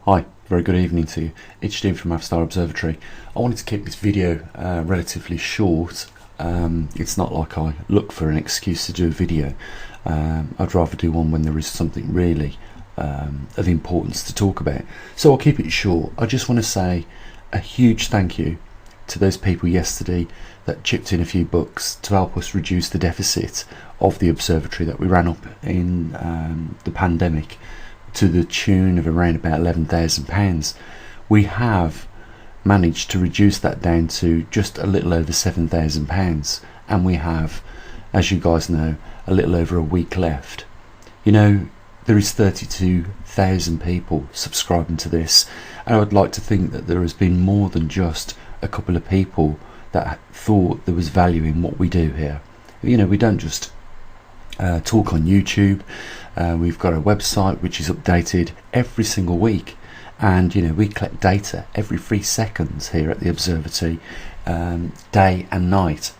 Hi, very good evening to you. It's Jim from maverickstar Observatory. I wanted to keep this video relatively short. It's not like I look for an excuse to do a video. I'd rather do one when there is something really of importance to talk about. So I'll keep it short. I just want to say a huge thank you to those people yesterday that chipped in a few bucks to help us reduce the deficit of the observatory that we ran up in the pandemic, to the tune of around about £11,000. We have managed to reduce that down to just a little over £7,000, and we have, as you guys know, a little over a week left. You know, there is 32,000 people subscribing to this, and I would like to think that there has been more than just a couple of people that thought there was value in what we do here. You know, we don't just talk on YouTube. We've got a website which is updated every single week, and you know, we collect data every 3 seconds here at the observatory, day and night.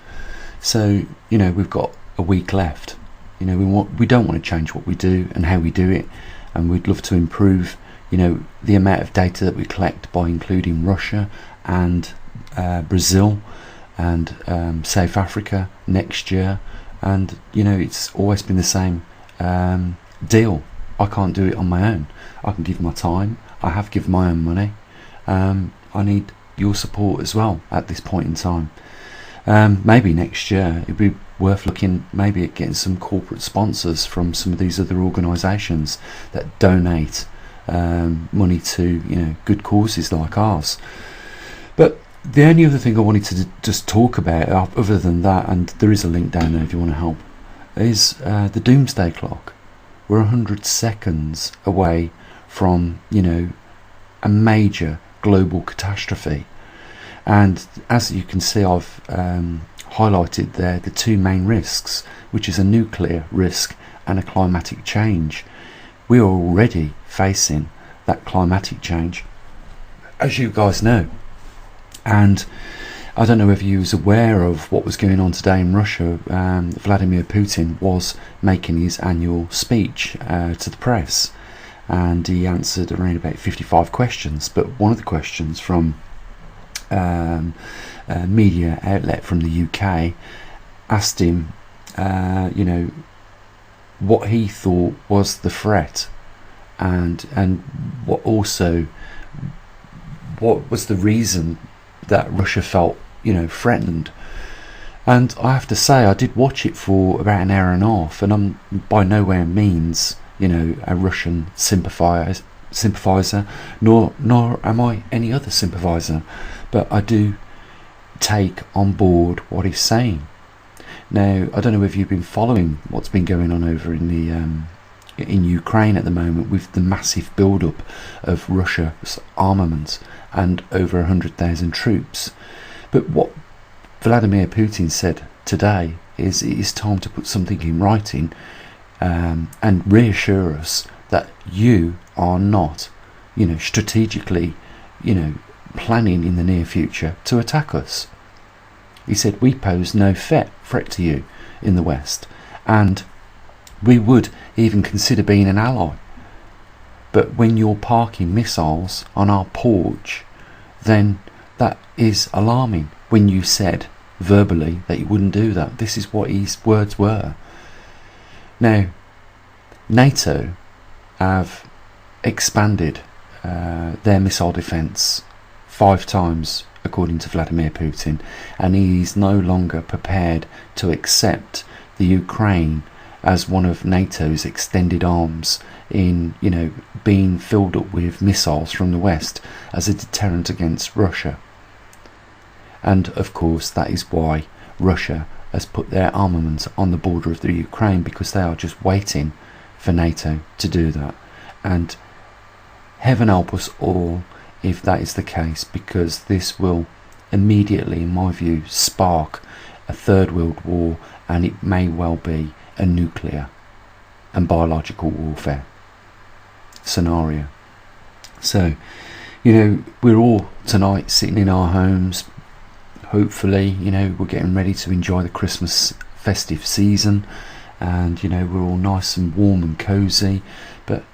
So you know, we've got a week left. You know, we don't want to change what we do and how we do it, and we'd love to improve, you know, the amount of data that we collect by including Russia and Brazil and South Africa next year. And you know, it's always been the same deal. I can't do it on my own. I can give my time. I have given my own money. I need your support as well at this point in time. Maybe next year it'd be worth looking maybe at getting some corporate sponsors from some of these other organisations that donate money to, you know, good causes like ours. But the only other thing I wanted to just talk about, other than that, and there is a link down there if you want to help, is the doomsday clock. We're 100 seconds away from, you know, a major global catastrophe. And as you can see, I've highlighted there the two main risks, which is a nuclear risk and a climatic change. We are already facing that climatic change, as you guys know. And I don't know if you was aware of what was going on today in Russia. Vladimir Putin was making his annual speech to the press, and he answered around about 55 questions. But one of the questions from a media outlet from the UK asked him, you know, what he thought was the threat, and what also, what was the reason that Russia felt, you know, threatened. And I have to say, I did watch it for about an hour and a half, and I'm by nowhere means, you know, a Russian sympathiser, nor am I any other sympathiser, but I do take on board what he's saying. Now, I don't know if you've been following what's been going on over in the in Ukraine at the moment, with the massive build-up of Russia's armaments and over 100,000 troops. But what Vladimir Putin said today is it is time to put something in writing and reassure us that you are not, you know, strategically, you know, planning in the near future to attack us. He said we pose no threat to you in the West, and we would even consider being an ally. But when you're parking missiles on our porch, then that is alarming. When you said verbally that you wouldn't do that, this is what his words were. Now, NATO have expanded their missile defence 5 times, according to Vladimir Putin, and he is no longer prepared to accept the Ukraine as one of NATO's extended arms in, you know, being filled up with missiles from the West as a deterrent against Russia. And of course, that is why Russia has put their armaments on the border of the Ukraine, because they are just waiting for NATO to do that. And heaven help us all if that is the case, because this will immediately, in my view, spark a third world war, and it may well be a nuclear and biological warfare scenario. So, you know, we're all tonight sitting in our homes. Hopefully, you know, we're getting ready to enjoy the Christmas festive season, and you know, we're all nice and warm and cozy. But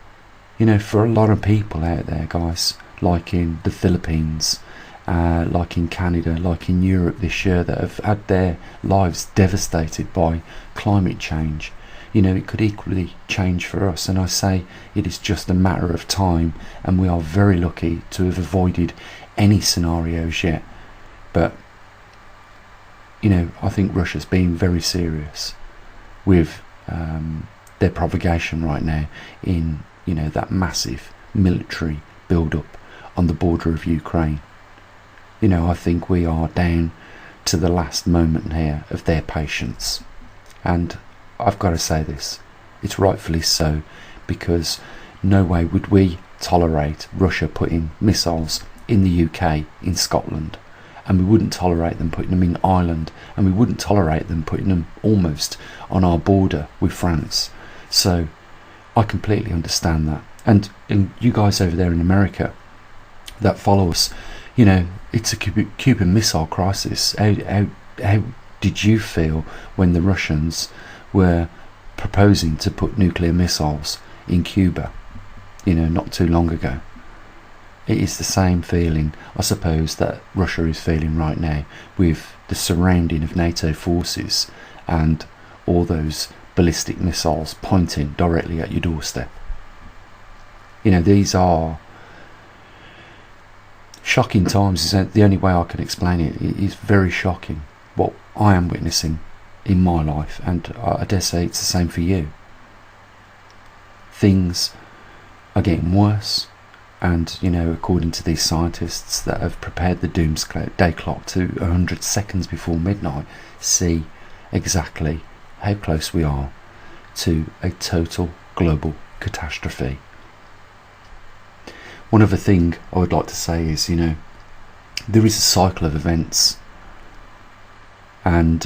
You know, for a lot of people out there, guys, like in the Philippines, like in Canada, like in Europe this year, that have had their lives devastated by climate change, you know, it could equally change for us. And I say it is just a matter of time, and we are very lucky to have avoided any scenarios yet. But you know, I think Russia's being very serious with their provocation right now in, you know, that massive military build-up on the border of Ukraine. You know, I think we are down to the last moment here of their patience. And I've got to say this, it's rightfully so, because no way would we tolerate Russia putting missiles in the UK, in Scotland, and we wouldn't tolerate them putting them in Ireland, and we wouldn't tolerate them putting them almost on our border with France. So I completely understand that. And you guys over there in America that follow us, you know, it's a Cuban Missile Crisis. How did you feel when the Russians were proposing to put nuclear missiles in Cuba, you know, not too long ago? It is the same feeling, I suppose, that Russia is feeling right now with the surrounding of NATO forces and all those ballistic missiles pointing directly at your doorstep. You know, these are shocking times. Is the only way I can explain it. It is very shocking what I am witnessing in my life, and I dare say it's the same for you. Things are getting worse. And, you know, according to these scientists that have prepared the doomsday clock to 100 seconds before midnight, see exactly how close we are to a total global catastrophe. One other thing I would like to say is, you know, there is a cycle of events. And,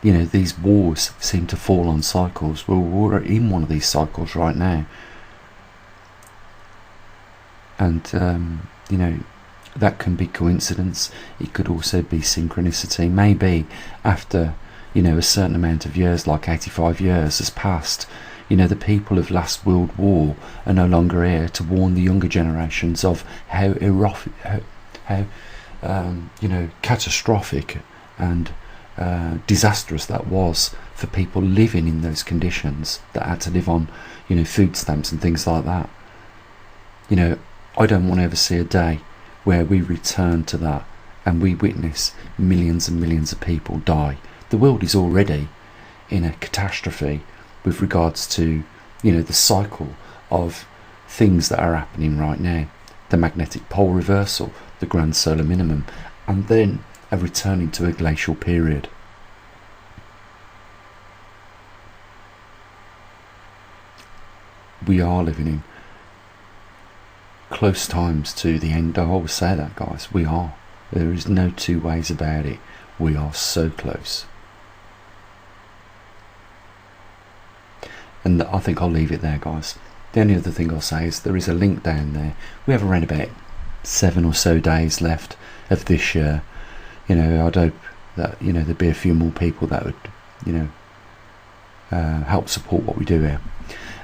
you know, these wars seem to fall on cycles. Well, we're in one of these cycles right now. And you know, that can be coincidence. It could also be synchronicity. Maybe after, you know, a certain amount of years, like 85 years has passed, you know, the people of last World War are no longer here to warn the younger generations of how you know, catastrophic and disastrous that was for people living in those conditions that had to live on, you know, food stamps and things like that. You know, I don't want to ever see a day where we return to that and we witness millions and millions of people die. The world is already in a catastrophe with regards to, you know, the cycle of things that are happening right now. The magnetic pole reversal, the grand solar minimum, and then a returning to a glacial period. We are living in close times to the end. I always say that, guys. We are. There is no two ways about it. We are so close. And I think I'll leave it there, guys. The only other thing I'll say is there is a link down there. We have around about 7 or so days left of this year. You know, I'd hope that, you know, there'd be a few more people that would, you know, help support what we do here.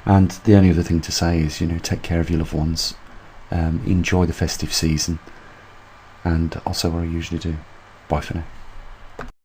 And the only other thing to say is, you know, take care of your loved ones. Enjoy the festive season, and I'll say what I usually do. Bye for now.